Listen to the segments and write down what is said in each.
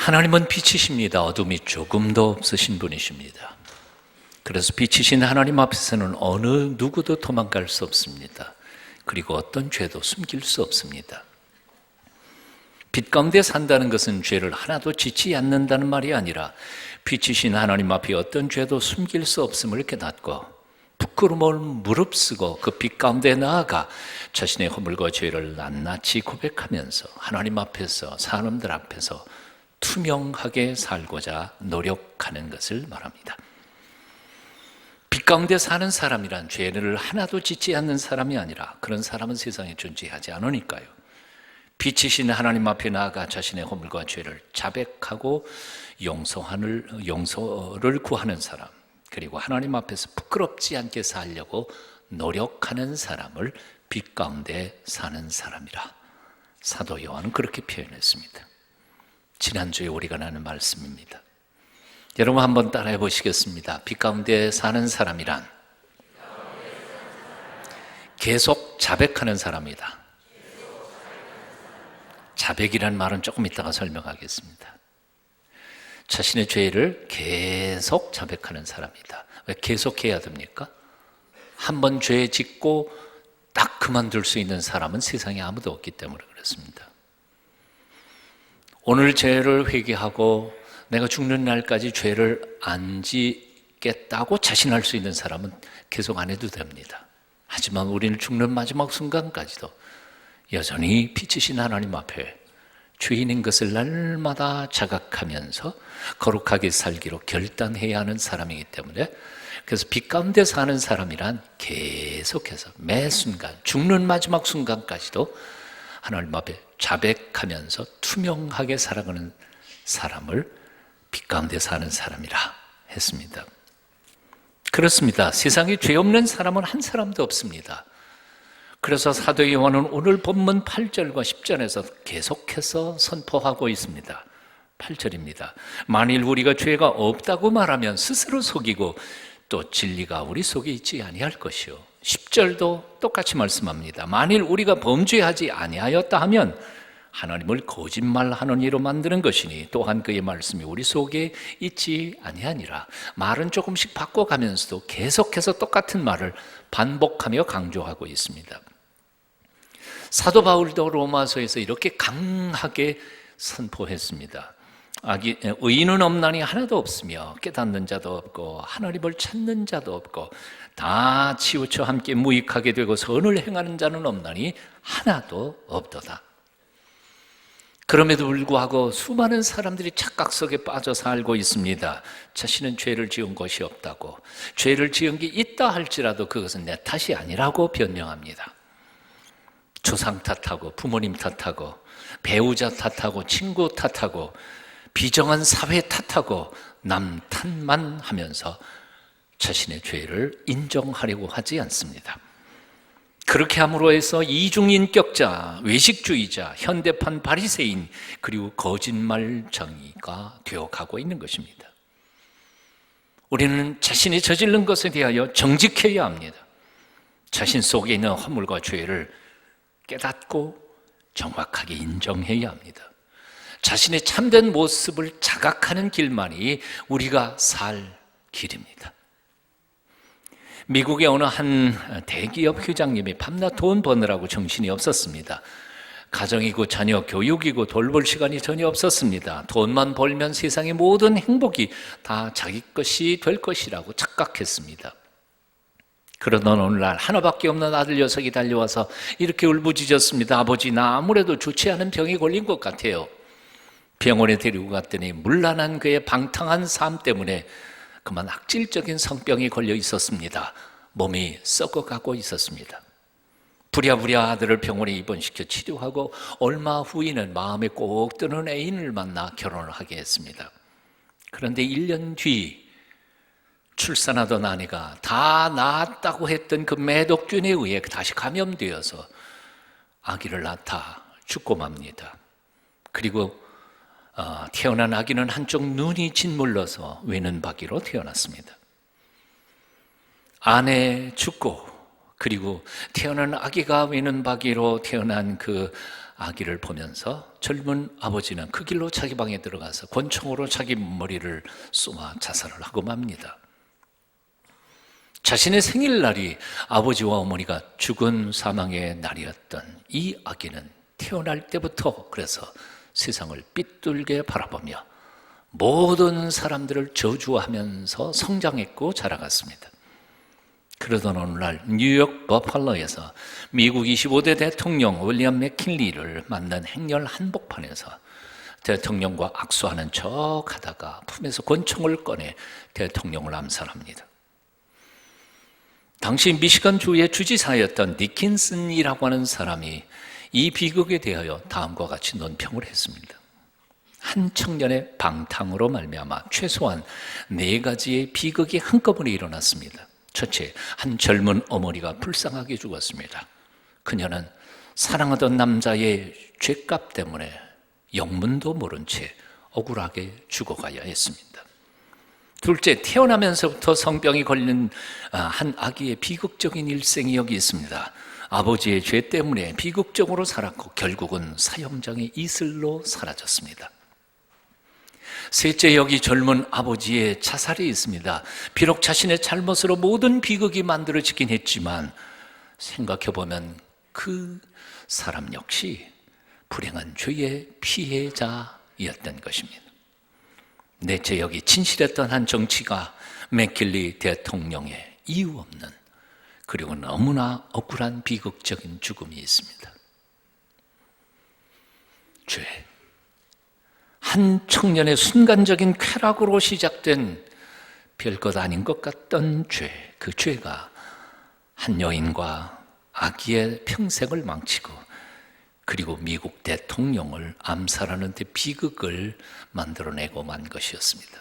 하나님은 빛이십니다. 어둠이 조금도 없으신 분이십니다. 그래서 빛이신 하나님 앞에서는 어느 누구도 도망갈 수 없습니다. 그리고 어떤 죄도 숨길 수 없습니다. 빛 가운데 산다는 것은 죄를 하나도 짓지 않는다는 말이 아니라 빛이신 하나님 앞에 어떤 죄도 숨길 수 없음을 깨닫고 부끄러움을 무릅쓰고 그 빛 가운데 나아가 자신의 허물과 죄를 낱낱이 고백하면서 하나님 앞에서 사람들 앞에서 투명하게 살고자 노력하는 것을 말합니다. 빛 가운데 사는 사람이란 죄를 하나도 짓지 않는 사람이 아니라 그런 사람은 세상에 존재하지 않으니까요. 빛이신 하나님 앞에 나아가 자신의 허물과 죄를 자백하고 용서를 구하는 사람, 그리고 하나님 앞에서 부끄럽지 않게 살려고 노력하는 사람을 빛 가운데 사는 사람이라 사도 요한은 그렇게 표현했습니다. 지난주에 우리가 나눈 말씀입니다. 여러분 한번 따라해 보시겠습니다. 빛 가운데 사는 사람이란 계속 자백하는 사람이다. 자백이라는 말은 조금 이따가 설명하겠습니다. 자신의 죄를 계속 자백하는 사람이다. 왜 계속해야 됩니까? 한 번 죄 짓고 딱 그만둘 수 있는 사람은 세상에 아무도 없기 때문에 그렇습니다. 오늘 죄를 회개하고 내가 죽는 날까지 죄를 안 짓겠다고 자신할 수 있는 사람은 계속 안 해도 됩니다. 하지만 우리는 죽는 마지막 순간까지도 여전히 빛이신 하나님 앞에 죄인인 것을 날마다 자각하면서 거룩하게 살기로 결단해야 하는 사람이기 때문에, 그래서 빛 가운데 사는 사람이란 계속해서 매 순간 죽는 마지막 순간까지도 하나님 앞에 자백하면서 투명하게 살아가는 사람을 빛 가운데 사는 사람이라 했습니다. 그렇습니다. 세상에 죄 없는 사람은 한 사람도 없습니다. 그래서 사도 요한은 오늘 본문 8절과 10절에서 계속해서 선포하고 있습니다. 8절입니다. 만일 우리가 죄가 없다고 말하면 스스로 속이고 또 진리가 우리 속에 있지 아니할 것이요. 10절도 똑같이 말씀합니다. 만일 우리가 범죄하지 아니하였다 하면 하나님을 거짓말하는 이로 만드는 것이니 또한 그의 말씀이 우리 속에 있지 아니하니라. 말은 조금씩 바꿔가면서도 계속해서 똑같은 말을 반복하며 강조하고 있습니다. 사도 바울도 로마서에서 이렇게 강하게 선포했습니다. 의인은 없나니 하나도 없으며 깨닫는 자도 없고 하나님을 찾는 자도 없고 다 치우쳐 함께 무익하게 되고 선을 행하는 자는 없나니 하나도 없도다. 그럼에도 불구하고 수많은 사람들이 착각 속에 빠져 살고 있습니다. 자신은 죄를 지은 것이 없다고, 죄를 지은 게 있다 할지라도 그것은 내 탓이 아니라고 변명합니다. 조상 탓하고 부모님 탓하고 배우자 탓하고 친구 탓하고 비정한 사회 탓하고 남 탓만 하면서 자신의 죄를 인정하려고 하지 않습니다. 그렇게 함으로 해서 이중인격자, 외식주의자, 현대판 바리새인, 그리고 거짓말쟁이가 되어가고 있는 것입니다. 우리는 자신이 저지른 것에 대하여 정직해야 합니다. 자신 속에 있는 허물과 죄를 깨닫고 정확하게 인정해야 합니다. 자신의 참된 모습을 자각하는 길만이 우리가 살 길입니다. 미국의 어느 한 대기업 회장님이 밤낮 돈 버느라고 정신이 없었습니다. 가정이고 자녀 교육이고 돌볼 시간이 전혀 없었습니다. 돈만 벌면 세상의 모든 행복이 다 자기 것이 될 것이라고 착각했습니다. 그러던 어느 날 하나밖에 없는 아들 녀석이 달려와서 이렇게 울부짖었습니다. 아버지, 나 아무래도 좋지 않은 병에 걸린 것 같아요. 병원에 데리고 갔더니 문란한 그의 방탕한 삶 때문에 그만 악질적인 성병에 걸려 있었습니다. 몸이 썩어가고 있었습니다. 부랴부랴 아들을 병원에 입원시켜 치료하고 얼마 후에는 마음에 꼭 드는 애인을 만나 결혼을 하게 했습니다. 그런데 1년 뒤 출산하던 아내가 다 나았다고 했던 그 매독균에 의해 다시 감염되어서 아기를 낳다 죽고 맙니다. 그리고 태어난 아기는 한쪽 눈이 짓물러서 외눈박이로 태어났습니다. 아내 죽고 그리고 태어난 아기가 외눈박이로 태어난 그 아기를 보면서 젊은 아버지는 그 길로 자기 방에 들어가서 권총으로 자기 머리를 쏘아 자살을 하고 맙니다. 자신의 생일날이 아버지와 어머니가 죽은 사망의 날이었던 이 아기는 태어날 때부터 그래서 세상을 삐뚤게 바라보며 모든 사람들을 저주하면서 성장했고 자라갔습니다. 그러던 어느 날 뉴욕 버팔로에서 미국 25대 대통령 윌리엄 맥킨리를 만난 행렬 한복판에서 대통령과 악수하는 척 하다가 품에서 권총을 꺼내 대통령을 암살합니다. 당시 미시건주의 주지사였던 디킨슨이라고 하는 사람이 이 비극에 대하여 다음과 같이 논평을 했습니다. 한 청년의 방탕으로 말미암아 최소한 4가지의 비극이 한꺼번에 일어났습니다. 첫째, 한 젊은 어머니가 불쌍하게 죽었습니다. 그녀는 사랑하던 남자의 죄값 때문에 영문도 모른 채 억울하게 죽어가야 했습니다. 둘째, 태어나면서부터 성병이 걸린 한 아기의 비극적인 일생이 여기 있습니다. 아버지의 죄 때문에 비극적으로 살았고 결국은 사형장의 이슬로 사라졌습니다. 셋째, 여기 젊은 아버지의 자살이 있습니다. 비록 자신의 잘못으로 모든 비극이 만들어지긴 했지만 생각해보면 그 사람 역시 불행한 죄의 피해자였던 것입니다. 넷째, 여기 진실했던 한 정치가 맥킨리 대통령의 이유 없는 그리고 너무나 억울한 비극적인 죽음이 있습니다. 죄. 한 청년의 순간적인 쾌락으로 시작된 별것 아닌 것 같던 죄, 그 죄가 한 여인과 아기의 평생을 망치고 그리고 미국 대통령을 암살하는 데 비극을 만들어내고 만 것이었습니다.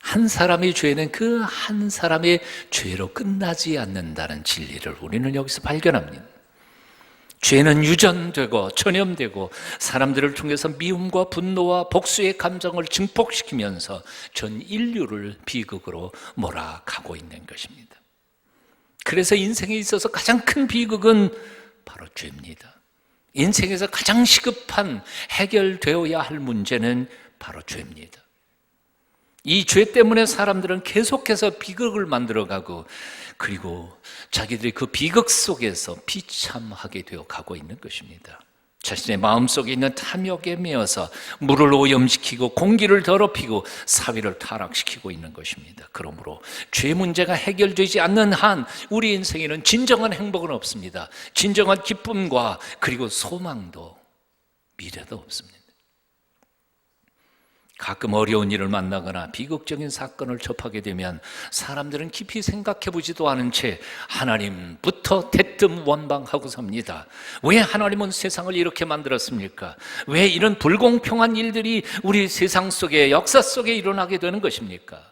한 사람의 죄는 그 한 사람의 죄로 끝나지 않는다는 진리를 우리는 여기서 발견합니다. 죄는 유전되고 전염되고 사람들을 통해서 미움과 분노와 복수의 감정을 증폭시키면서 전 인류를 비극으로 몰아가고 있는 것입니다. 그래서 인생에 있어서 가장 큰 비극은 바로 죄입니다. 인생에서 가장 시급한 해결되어야 할 문제는 바로 죄입니다. 이 죄 때문에 사람들은 계속해서 비극을 만들어가고 그리고 자기들이 그 비극 속에서 비참하게 되어 가고 있는 것입니다. 자신의 마음속에 있는 탐욕에 매여서 물을 오염시키고 공기를 더럽히고 사회를 타락시키고 있는 것입니다. 그러므로 죄 문제가 해결되지 않는 한 우리 인생에는 진정한 행복은 없습니다. 진정한 기쁨과 그리고 소망도 미래도 없습니다. 가끔 어려운 일을 만나거나 비극적인 사건을 접하게 되면 사람들은 깊이 생각해보지도 않은 채 하나님부터 대뜸 원망하고 삽니다. 왜 하나님은 세상을 이렇게 만들었습니까? 왜 이런 불공평한 일들이 우리 세상 속에 역사 속에 일어나게 되는 것입니까?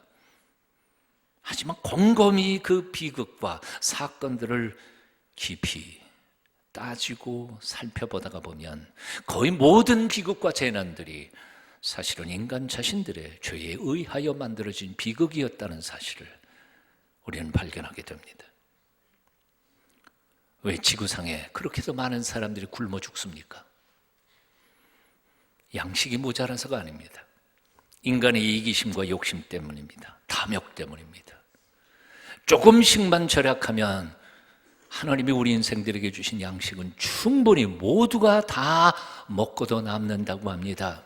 하지만 곰곰이 그 비극과 사건들을 깊이 따지고 살펴보다가 보면 거의 모든 비극과 재난들이 사실은 인간 자신들의 죄에 의하여 만들어진 비극이었다는 사실을 우리는 발견하게 됩니다. 왜 지구상에 그렇게도 많은 사람들이 굶어 죽습니까? 양식이 모자라서가 아닙니다. 인간의 이기심과 욕심 때문입니다. 탐욕 때문입니다. 조금씩만 절약하면 하나님이 우리 인생들에게 주신 양식은 충분히 모두가 다 먹고도 남는다고 합니다.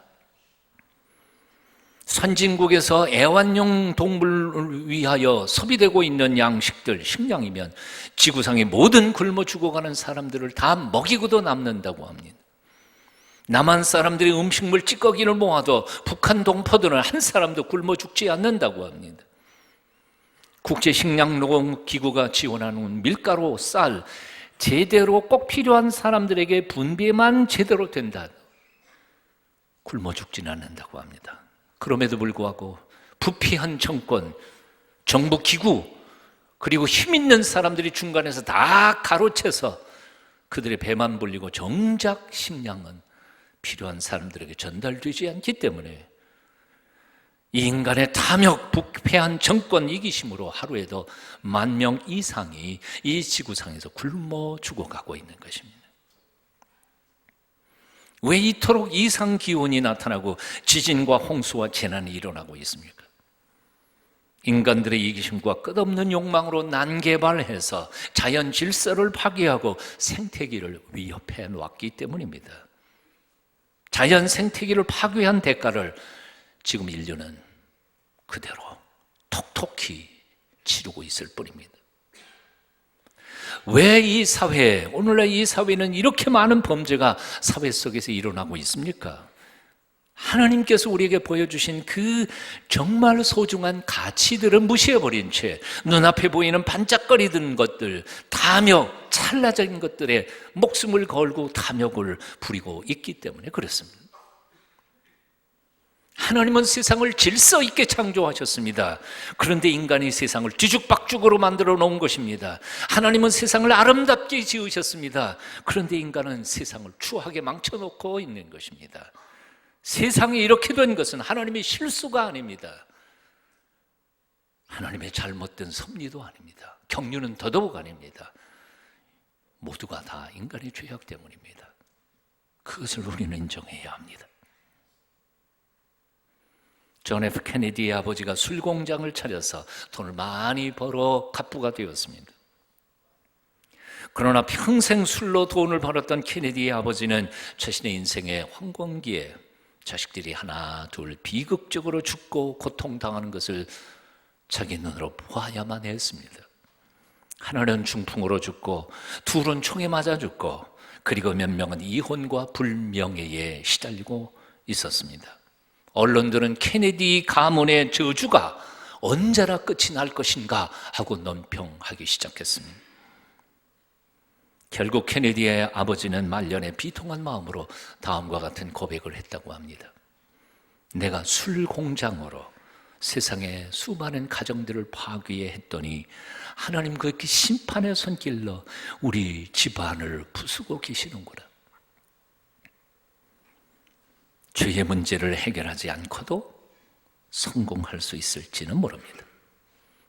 선진국에서 애완용 동물을 위하여 소비되고 있는 양식들, 식량이면 지구상의 모든 굶어 죽어가는 사람들을 다 먹이고도 남는다고 합니다. 남한 사람들이 음식물 찌꺼기를 모아도 북한 동포들은 한 사람도 굶어 죽지 않는다고 합니다. 국제식량노동기구가 지원하는 밀가루, 쌀 제대로 꼭 필요한 사람들에게 분배만 제대로 된다. 굶어 죽지는 않는다고 합니다. 그럼에도 불구하고 부패한 정권, 정부 기구, 그리고 힘 있는 사람들이 중간에서 다 가로채서 그들의 배만 불리고 정작 식량은 필요한 사람들에게 전달되지 않기 때문에 이 인간의 탐욕, 부패한 정권 이기심으로 하루에도 10,000명 이상이 이 지구상에서 굶어 죽어가고 있는 것입니다. 왜 이토록 이상 기온이 나타나고 지진과 홍수와 재난이 일어나고 있습니까? 인간들의 이기심과 끝없는 욕망으로 난개발해서 자연 질서를 파괴하고 생태계를 위협해 놓았기 때문입니다. 자연 생태계를 파괴한 대가를 지금 인류는 그대로 톡톡히 치르고 있을 뿐입니다. 왜 이 사회, 오늘날 이 사회는 이렇게 많은 범죄가 사회 속에서 일어나고 있습니까? 하나님께서 우리에게 보여주신 그 정말 소중한 가치들을 무시해버린 채 눈앞에 보이는 반짝거리는 것들, 탐욕, 찰나적인 것들에 목숨을 걸고 탐욕을 부리고 있기 때문에 그렇습니다. 하나님은 세상을 질서 있게 창조하셨습니다. 그런데 인간이 세상을 뒤죽박죽으로 만들어 놓은 것입니다. 하나님은 세상을 아름답게 지으셨습니다. 그런데 인간은 세상을 추하게 망쳐놓고 있는 것입니다. 세상이 이렇게 된 것은 하나님의 실수가 아닙니다. 하나님의 잘못된 섭리도 아닙니다. 경륜은 더더욱 아닙니다. 모두가 다 인간의 죄악 때문입니다. 그것을 우리는 인정해야 합니다. 존 F 케네디의 아버지가 술 공장을 차려서 돈을 많이 벌어 갑부가 되었습니다. 그러나 평생 술로 돈을 벌었던 케네디의 아버지는 자신의 인생의 황건기에 자식들이 하나 둘 비극적으로 죽고 고통당하는 것을 자기 눈으로 보아야만 했습니다. 하나는 중풍으로 죽고 둘은 총에 맞아 죽고 그리고 몇 명은 이혼과 불명예에 시달리고 있었습니다. 언론들은 케네디 가문의 저주가 언제나 끝이 날 것인가 하고 논평하기 시작했습니다. 결국 케네디의 아버지는 말년에 비통한 마음으로 다음과 같은 고백을 했다고 합니다. 내가 술 공장으로 세상의 수많은 가정들을 파괴했더니 하나님 그 심판의 손길로 우리 집안을 부수고 계시는구나. 죄의 문제를 해결하지 않고도 성공할 수 있을지는 모릅니다.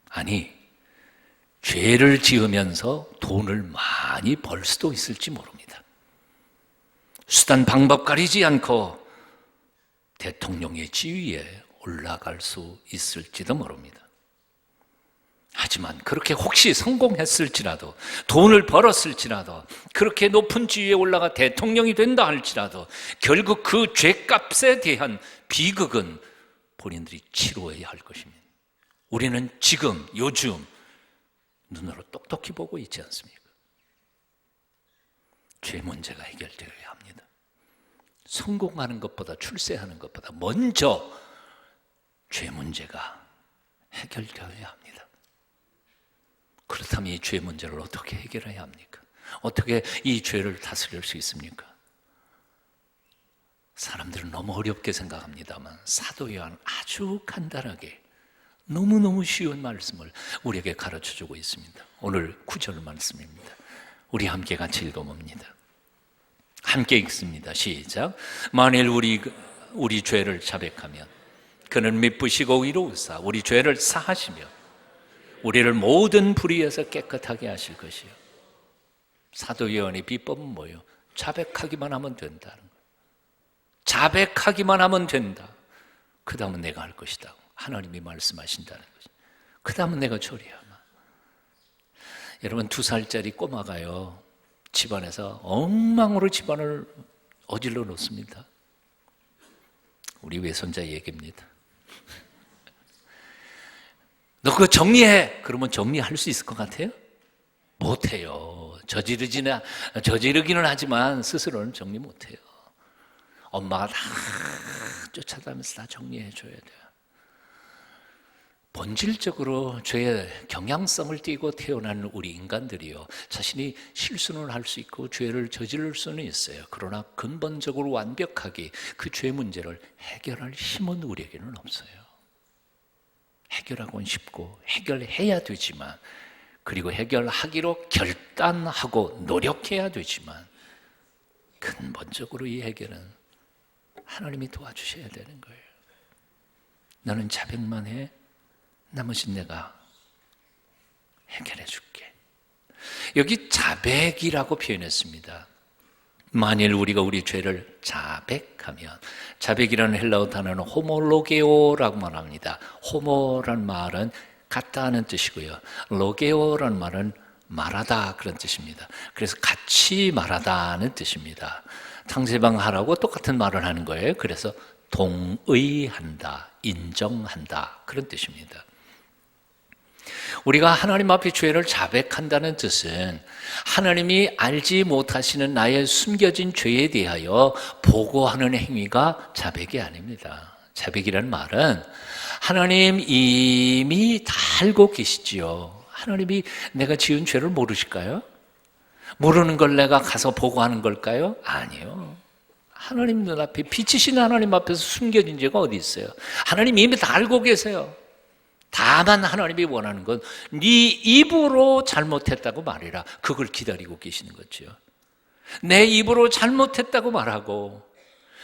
아니, 죄를 지으면서 돈을 많이 벌 수도 있을지 모릅니다. 수단 방법 가리지 않고 대통령의 지위에 올라갈 수 있을지도 모릅니다. 하지만 그렇게 혹시 성공했을지라도, 돈을 벌었을지라도, 그렇게 높은 지위에 올라가 대통령이 된다 할지라도 결국 그 죄값에 대한 비극은 본인들이 치러야 할 것입니다. 우리는 지금 요즘 눈으로 똑똑히 보고 있지 않습니까? 죄 문제가 해결되어야 합니다. 성공하는 것보다, 출세하는 것보다 먼저 죄 문제가 해결되어야 합니다. 그렇다면 이 죄 문제를 어떻게 해결해야 합니까? 어떻게 이 죄를 다스릴 수 있습니까? 사람들은 너무 어렵게 생각합니다만 사도 요한은 아주 간단하게 너무너무 쉬운 말씀을 우리에게 가르쳐주고 있습니다. 오늘 9절 말씀입니다. 우리 함께 같이 읽어봅니다. 함께 읽습니다. 시작. 만일 우리 죄를 자백하면 그는 미쁘시고 의로우사 우리 죄를 사하시며 우리를 모든 불의에서 깨끗하게 하실 것이요. 사도 요한의 비법은 뭐예요? 자백하기만 하면 된다는 거예요. 자백하기만 하면 된다. 그 다음은 내가 할 것이다. 하나님이 말씀하신다는 거죠. 그 다음은 내가 처리하마. 여러분 2살짜리 꼬마가요 집안에서 엉망으로 집안을 어질러 놓습니다. 우리 외손자 얘기입니다. 너 그거 정리해. 그러면 정리할 수 있을 것 같아요? 못해요. 저지르기는 하지만 스스로는 정리 못해요. 엄마가 다 쫓아다니면서 다 정리해 줘야 돼요. 본질적으로 죄의 경향성을 띠고 태어난 우리 인간들이요 자신이 실수는 할 수 있고 죄를 저지를 수는 있어요. 그러나 근본적으로 완벽하게 그 죄 문제를 해결할 힘은 우리에게는 없어요. 해결하고는 쉽고 해결해야 되지만, 그리고 해결하기로 결단하고 노력해야 되지만 근본적으로 이 해결은 하나님이 도와주셔야 되는 거예요. 너는 자백만 해. 나머지는 내가 해결해 줄게. 여기 자백이라고 표현했습니다. 만일 우리가 우리 죄를 자백하면, 자백이라는 헬라어 단어는 호모로게오라고 말합니다. 호모란 말은 같다 하는 뜻이고요, 로게오라는 말은 말하다 그런 뜻입니다. 그래서 같이 말하다는 뜻입니다. 상대방하라고 똑같은 말을 하는 거예요. 그래서 동의한다, 인정한다 그런 뜻입니다. 우리가 하나님 앞에 죄를 자백한다는 뜻은 하나님이 알지 못하시는 나의 숨겨진 죄에 대하여 보고하는 행위가 자백이 아닙니다. 자백이라는 말은 하나님 이미 다 알고 계시지요. 하나님이 내가 지은 죄를 모르실까요? 모르는 걸 내가 가서 보고하는 걸까요? 아니요. 하나님 눈앞에, 빛이신 하나님 앞에서 숨겨진 죄가 어디 있어요? 하나님 이미 다 알고 계세요. 다만 하나님이 원하는 건 네 입으로 잘못했다고 말해라. 그걸 기다리고 계시는 거죠. 내 입으로 잘못했다고 말하고,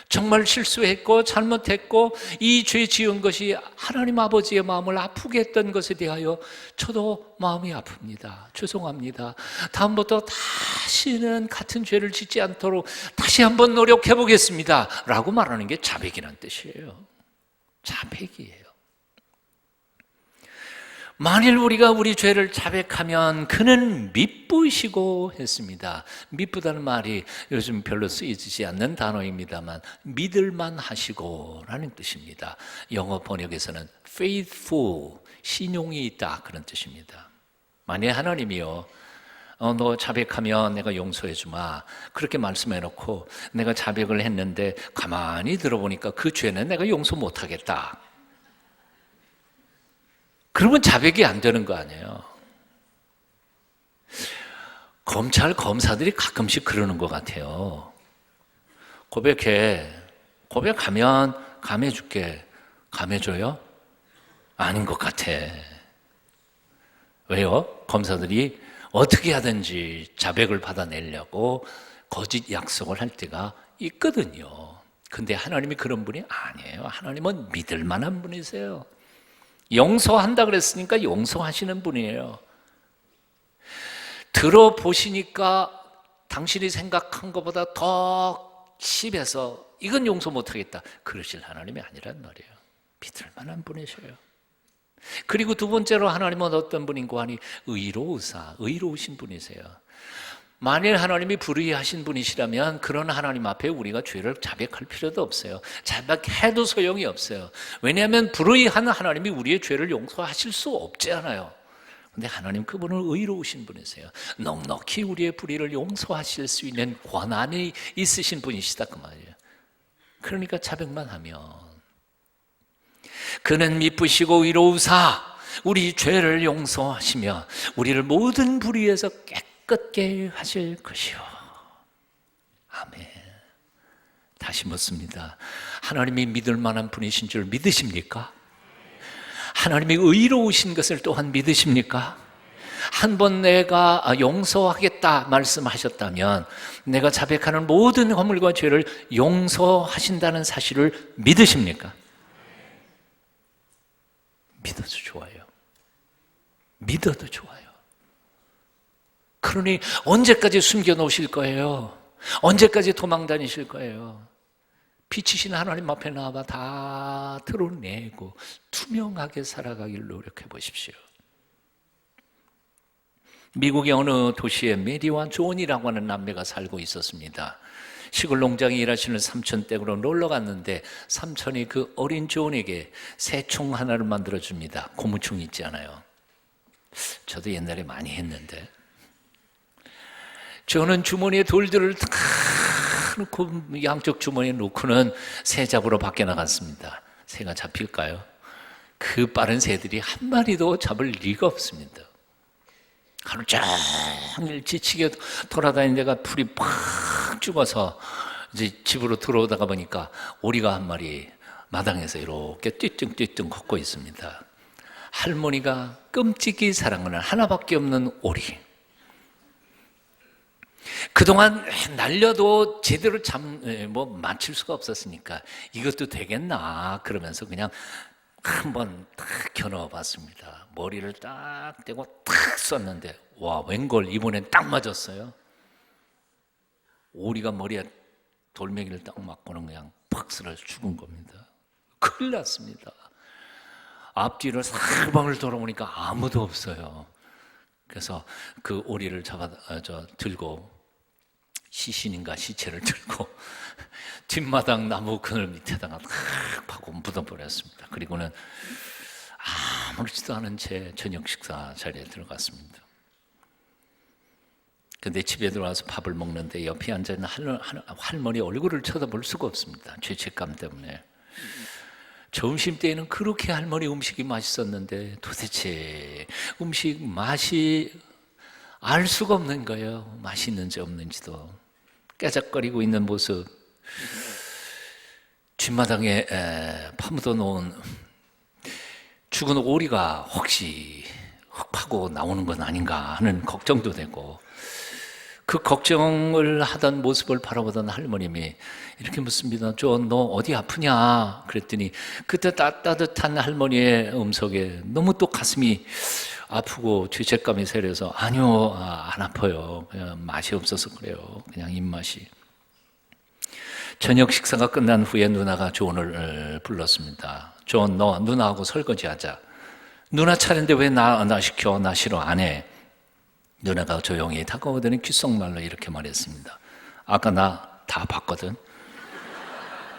정말 실수했고 잘못했고 이 죄 지은 것이 하나님 아버지의 마음을 아프게 했던 것에 대하여 저도 마음이 아픕니다. 죄송합니다. 다음부터 다시는 같은 죄를 짓지 않도록 다시 한번 노력해 보겠습니다 라고 말하는 게 자백이라는 뜻이에요. 자백이에요. 만일 우리가 우리 죄를 자백하면 그는 미쁘시고 했습니다. 미쁘다는 말이 요즘 별로 쓰이지 않는 단어입니다만 믿을만 하시고 라는 뜻입니다. 영어 번역에서는 faithful, 신용이 있다 그런 뜻입니다. 만약 하나님이요, 너 자백하면 내가 용서해 주마 그렇게 말씀해 놓고 내가 자백을 했는데 가만히 들어보니까 그 죄는 내가 용서 못 하겠다, 그러면 자백이 안 되는 거 아니에요. 검찰 검사들이 가끔씩 그러는 것 같아요. 고백하면 감해줄게. 감해줘요? 아닌 것 같아. 왜요? 검사들이 어떻게 하든지 자백을 받아내려고 거짓 약속을 할 때가 있거든요. 근데 하나님이 그런 분이 아니에요. 하나님은 믿을 만한 분이세요. 용서한다 그랬으니까 용서하시는 분이에요. 들어보시니까 당신이 생각한 것보다 더 심해서 이건 용서 못하겠다 그러실 하나님이 아니란 말이에요. 믿을 만한 분이셔요. 그리고 두 번째로 하나님은 어떤 분인고 하니 의로우신 분이세요. 만일 하나님이 불의하신 분이시라면 그런 하나님 앞에 우리가 죄를 자백할 필요도 없어요. 자백해도 소용이 없어요. 왜냐하면 불의한 하나님이 우리의 죄를 용서하실 수 없잖아요. 근데 하나님 그분은 의로우신 분이세요. 넉넉히 우리의 불의를 용서하실 수 있는 권한이 있으신 분이시다 그 말이에요. 그러니까 자백만 하면 그는 미쁘시고 의로우사 우리 죄를 용서하시며 우리를 모든 불의에서 깨끗게 하실 것이요. 아멘. 다시 묻습니다. 하나님이 믿을 만한 분이신 줄 믿으십니까? 하나님이 의로우신 것을 또한 믿으십니까? 한 번 내가 용서하겠다 말씀하셨다면 내가 자백하는 모든 허물과 죄를 용서하신다는 사실을 믿으십니까? 믿어도 좋아요. 믿어도 좋아요. 그러니 언제까지 숨겨놓으실 거예요? 언제까지 도망 다니실 거예요? 빛이신 하나님 앞에 나와 다 드러내고 투명하게 살아가길 노력해 보십시오. 미국의 어느 도시에 메리와 존이라고 하는 남매가 살고 있었습니다. 시골 농장에 일하시는 삼촌 댁으로 놀러 갔는데 삼촌이 그 어린 존에게 새총 하나를 만들어줍니다. 고무총 있지 않아요? 저도 옛날에 많이 했는데 저는 주머니에 돌들을 다 놓고 양쪽 주머니에 놓고는 새 잡으러 밖에 나갔습니다. 새가 잡힐까요? 그 빠른 새들이 한 마리도 잡을 리가 없습니다. 하루 종일 지치게 돌아다닌 데가 풀이 팍 죽어서 이제 집으로 들어오다가 보니까 오리가 한 마리 마당에서 이렇게 띠뚱띠뚱 걷고 있습니다. 할머니가 끔찍이 사랑하는 하나밖에 없는 오리. 그동안 날려도 제대로 맞출 수가 없었으니까 이것도 되겠나 그러면서 그냥 한번 딱 겨누어 봤습니다. 머리를 딱 대고 탁 쐈는데 와 웬걸 이번엔 딱 맞았어요. 오리가 머리에 돌멩이를 딱 맞고는 그냥 팍 쓰러져 죽은 겁니다. 큰일 났습니다. 앞뒤를 사방을 돌아보니까 아무도 없어요. 그래서 그 오리를 들고, 시신인가 시체를 들고 뒷마당 나무 그늘 밑에다가 탁 파고 묻어버렸습니다. 그리고는 아무렇지도 않은 채 저녁 식사 자리에 들어갔습니다. 근데 집에 들어와서 밥을 먹는데 옆에 앉아있는 할머니 얼굴을 쳐다볼 수가 없습니다. 죄책감 때문에. 점심때에는 그렇게 할머니 음식이 맛있었는데 도대체 음식 맛이 알 수가 없는 거예요. 맛있는지 없는지도. 깨작거리고 있는 모습, 뒷마당에 파묻어 놓은 죽은 오리가 혹시 흙파고 나오는 건 아닌가 하는 걱정도 되고, 그 걱정을 하던 모습을 바라보던 할머님이 이렇게 묻습니다. 너 어디 아프냐? 그랬더니 그때 따뜻한 할머니의 음성에 너무 또 가슴이 아프고 죄책감이 세려서 아니요, 안 아파요. 그냥 맛이 없어서 그래요. 그냥 입맛이. 저녁 식사가 끝난 후에 누나가 존을 불렀습니다. 존, 너 누나하고 설거지하자. 누나 차례인데 왜 나 시켜? 나 싫어, 안 해. 누나가 조용히 다가오더니 귓속말로 이렇게 말했습니다. 아까 나 다 봤거든.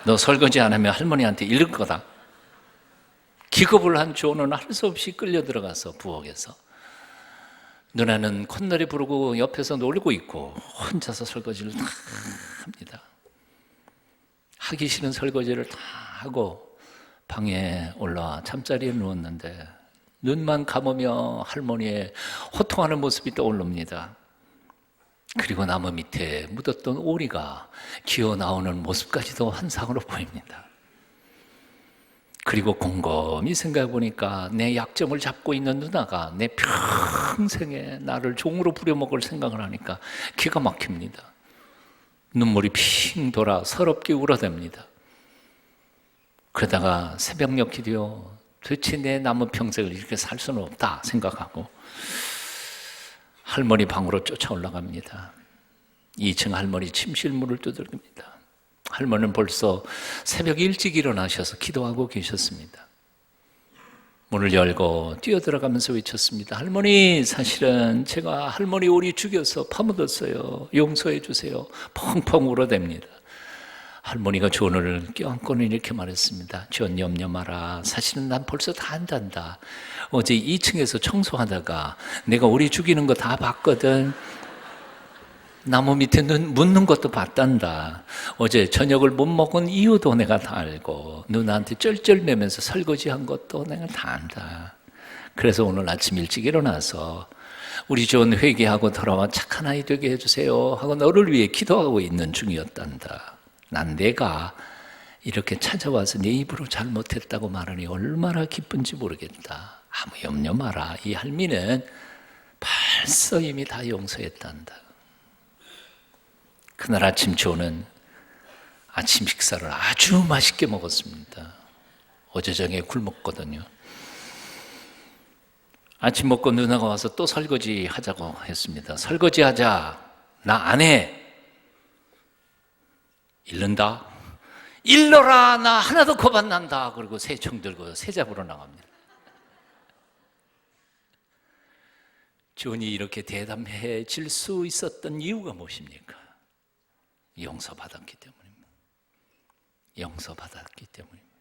너 설거지 안 하면 할머니한테 잃을 거다. 기겁을 한 존은 할 수 없이 끌려 들어가서 부엌에서 누나는 콧노래 부르고 옆에서 놀고 있고 혼자서 설거지를 다 합니다. 하기 싫은 설거지를 다 하고 방에 올라와 잠자리에 누웠는데 눈만 감으며 할머니의 호통하는 모습이 떠오릅니다. 그리고 나무 밑에 묻었던 오리가 기어 나오는 모습까지도 환상으로 보입니다. 그리고 곰곰이 생각해 보니까 내 약점을 잡고 있는 누나가 내 평생에 나를 종으로 부려먹을 생각을 하니까 기가 막힙니다. 눈물이 핑 돌아 서럽게 울어댑니다. 그러다가 새벽녘 기도요, 도대체 내 남은 평생을 이렇게 살 수는 없다 생각하고 할머니 방으로 쫓아 올라갑니다. 2층 할머니 침실문을 두들깁니다. 할머니는 벌써 새벽 일찍 일어나셔서 기도하고 계셨습니다. 문을 열고 뛰어들어가면서 외쳤습니다. 할머니, 사실은 제가 할머니 오리 죽여서 파묻었어요. 용서해 주세요. 펑펑 울어댑니다. 할머니가 존을 껴안고는 이렇게 말했습니다. 존, 염려 마라. 사실은 난 벌써 다 안단다. 어제 2층에서 청소하다가 내가 오리 죽이는 거 다 봤거든. 나무 밑에 묻는 것도 봤단다. 어제 저녁을 못 먹은 이유도 내가 다 알고 누나한테 쩔쩔매면서 설거지한 것도 내가 다 안다. 그래서 오늘 아침 일찍 일어나서 우리 존 회개하고 돌아와 착한 아이 되게 해주세요 하고 너를 위해 기도하고 있는 중이었단다. 난 내가 이렇게 찾아와서 내 입으로 잘못했다고 말하니 얼마나 기쁜지 모르겠다. 아무 염려 마라. 이 할미는 벌써 이미 다 용서했단다. 그날 아침 존은 아침 식사를 아주 맛있게 먹었습니다. 어제 저녁에 굶었거든요. 아침 먹고 누나가 와서 또 설거지 하자고 했습니다. 설거지 하자. 나 안 해. 잃는다. 일러라. 나 하나도 겁 안 난다. 그리고 새총 들고 새 잡으러 나갑니다. 존이 이렇게 대담해질 수 있었던 이유가 무엇입니까? 용서받았기 때문입니다. 용서받았기 때문입니다.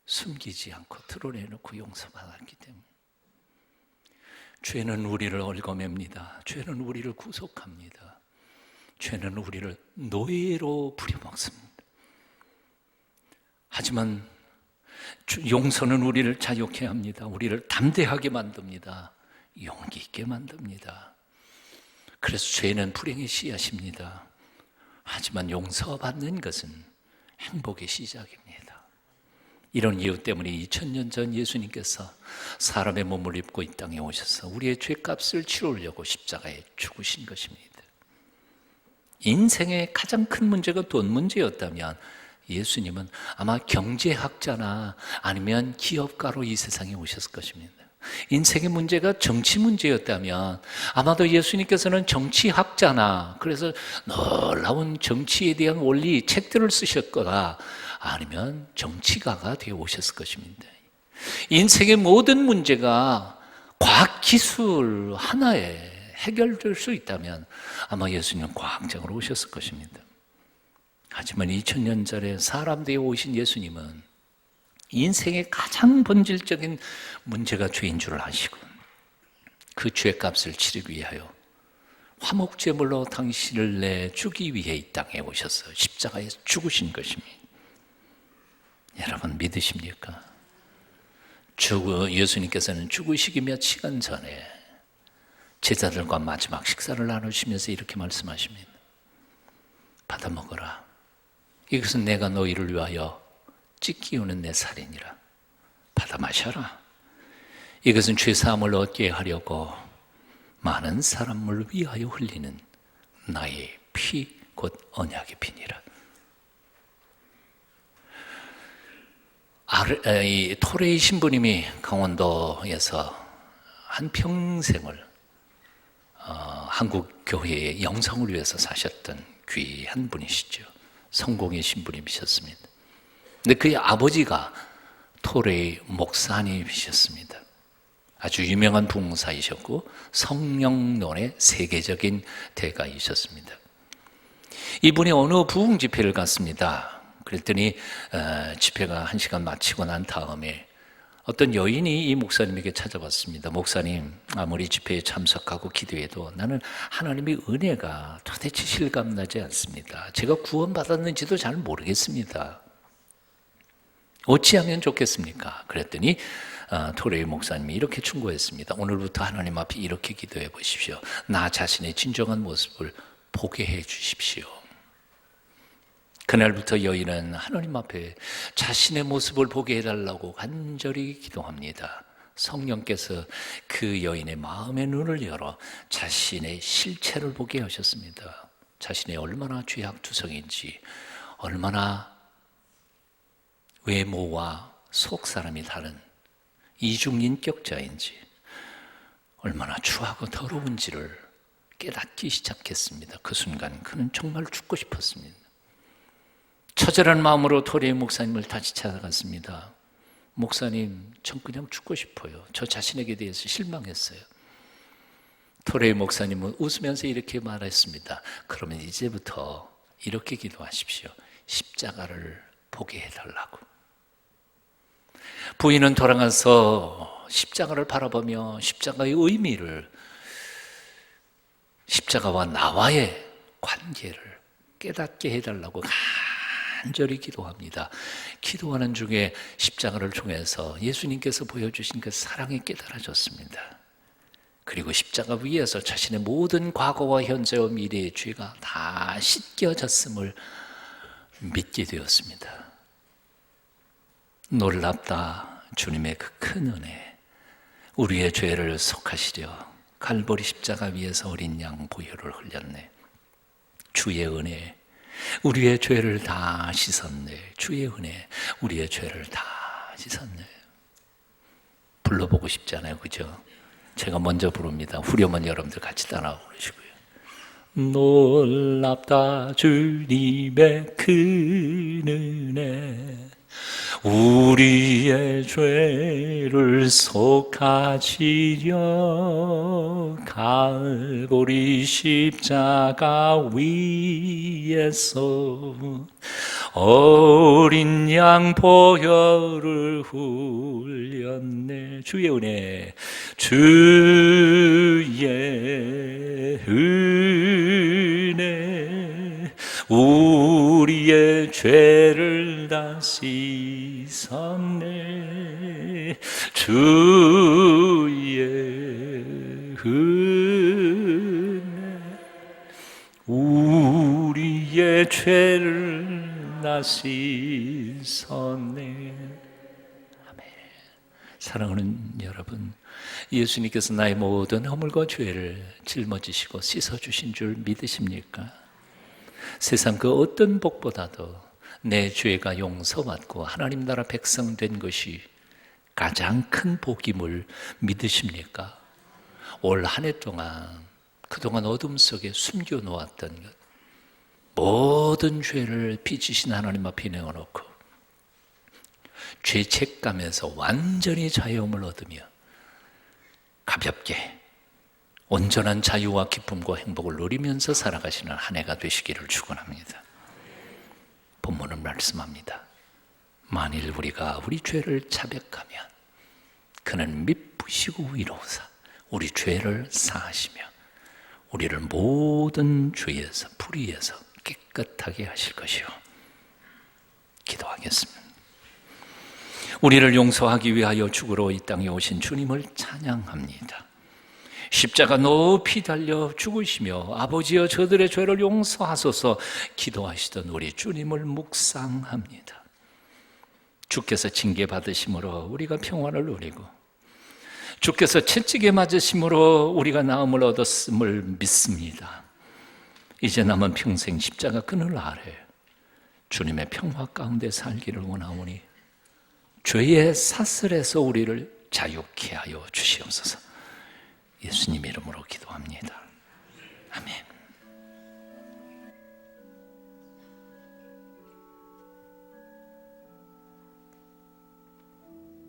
숨기지 않고 드러내놓고 용서받았기 때문에. 죄는 우리를 얽어맵니다. 죄는 우리를 구속합니다. 죄는 우리를 노예로 부려먹습니다. 하지만 용서는 우리를 자유케 합니다. 우리를 담대하게 만듭니다. 용기 있게 만듭니다. 그래서 죄는 불행의 씨앗입니다. 하지만 용서받는 것은 행복의 시작입니다. 이런 이유 때문에 2000년 전 예수님께서 사람의 몸을 입고 이 땅에 오셔서 우리의 죄값을 치르려고 십자가에 죽으신 것입니다. 인생의 가장 큰 문제가 돈 문제였다면 예수님은 아마 경제학자나 아니면 기업가로 이 세상에 오셨을 것입니다. 인생의 문제가 정치 문제였다면 아마도 예수님께서는 정치학자나 그래서 놀라운 정치에 대한 원리 책들을 쓰셨거나 아니면 정치가가 되어 오셨을 것입니다. 인생의 모든 문제가 과학기술 하나에 해결될 수 있다면 아마 예수님은 과학자로 오셨을 것입니다. 하지만 2000년 전에 사람 되어 오신 예수님은 인생의 가장 본질적인 문제가 죄인 줄 아시고 그 죄값을 치르기 위하여 화목제물로 당신을 내주기 위해 이 땅에 오셔서 십자가에서 죽으신 것입니다. 여러분 믿으십니까? 예수님께서는 죽으시기 몇 시간 전에 제자들과 마지막 식사를 나누시면서 이렇게 말씀하십니다. 받아 먹어라. 이것은 내가 너희를 위하여 찢기우는 내 살이니라. 받아 마셔라. 이것은 죄사함을 얻게 하려고 많은 사람을 위하여 흘리는 나의 피, 곧 언약의 피니라. 토레이 신부님이 강원도에서 한 평생을 한국 교회의 영성을 위해서 사셨던 귀한 분이시죠. 성공의 신부님이셨습니다. 근데 그의 아버지가 토레이 목사님이셨습니다. 아주 유명한 부흥사이셨고 성령론의 세계적인 대가이셨습니다. 이분이 어느 부흥 집회를 갔습니다. 그랬더니 집회가 1시간 마치고 난 다음에 어떤 여인이 이 목사님에게 찾아왔습니다. 목사님, 아무리 집회에 참석하고 기도해도 나는 하나님의 은혜가 도대체 실감나지 않습니다. 제가 구원받았는지도 잘 모르겠습니다. 어찌하면 좋겠습니까? 그랬더니 토레이 목사님이 이렇게 충고했습니다. 오늘부터 하나님 앞에 이렇게 기도해 보십시오. 나 자신의 진정한 모습을 보게 해 주십시오. 그날부터 여인은 하나님 앞에 자신의 모습을 보게 해달라고 간절히 기도합니다. 성령께서 그 여인의 마음의 눈을 열어 자신의 실체를 보게 하셨습니다. 자신이 얼마나 죄악투성인지, 얼마나 외모와 속 사람이 다른 이중인격자인지, 얼마나 추하고 더러운지를 깨닫기 시작했습니다. 그 순간 그는 정말 죽고 싶었습니다. 처절한 마음으로 토레이 목사님을 다시 찾아갔습니다. 목사님, 전 그냥 죽고 싶어요. 저 자신에게 대해서 실망했어요. 토레이 목사님은 웃으면서 이렇게 말했습니다. 그러면 이제부터 이렇게 기도하십시오. 십자가를 보게 해달라고. 부인은 돌아가서 십자가를 바라보며 십자가의 의미를, 십자가와 나와의 관계를 깨닫게 해달라고 간절히 기도합니다. 기도하는 중에 십자가를 통해서 예수님께서 보여주신 그 사랑이 깨달아졌습니다. 그리고 십자가 위에서 자신의 모든 과거와 현재와 미래의 죄가 다 씻겨졌음을 믿게 되었습니다. 놀랍다. 주님의 그 큰 은혜, 우리의 죄를 속하시려 갈보리 십자가 위에서 어린 양 보혈을 흘렸네. 주의 은혜, 우리의 죄를 다 씻었네. 주의 은혜, 우리의 죄를 다 씻었네. 불러보고 싶잖아요, 그죠? 제가 먼저 부릅니다. 후렴은 여러분들 같이 따라 부르시고요. 놀랍다 주님의 큰 은혜, 우리의 죄를 속하시려 갈보리 십자가 위에서 어린 양 보혈을 흘렸네. 주의 은혜, 주의 은혜, 우리의 죄를 다 씻었네. 주의 은혜, 우리의 죄를 다 씻었네. 아멘. 사랑하는 여러분, 예수님께서 나의 모든 허물과 죄를 짊어지시고 씻어주신 줄 믿으십니까? 세상 그 어떤 복보다도 내 죄가 용서받고 하나님 나라 백성 된 것이 가장 큰 복임을 믿으십니까? 올 한 해 동안 그동안 어둠 속에 숨겨놓았던 것, 모든 죄를 빚으신 하나님 앞에 내어놓고 죄책감에서 완전히 자유함을 얻으며 가볍게 온전한 자유와 기쁨과 행복을 누리면서 살아가시는 한 해가 되시기를 축원합니다. 본문은 말씀합니다. 만일 우리가 우리 죄를 자백하면 그는 미쁘시고 위로우사 우리 죄를 사하시며 우리를 모든 죄에서 불의에서 깨끗하게 하실 것이요. 기도하겠습니다. 우리를 용서하기 위하여 죽으러 이 땅에 오신 주님을 찬양합니다. 십자가 높이 달려 죽으시며 아버지여 저들의 죄를 용서하소서 기도하시던 우리 주님을 묵상합니다. 주께서 징계 받으심으로 우리가 평화를 누리고 주께서 채찍에 맞으심으로 우리가 나음을 얻었음을 믿습니다. 이제 남은 평생 십자가 그늘 아래 주님의 평화 가운데 살기를 원하오니 죄의 사슬에서 우리를 자유케 하여 주시옵소서. 예수님 이름으로 기도합니다.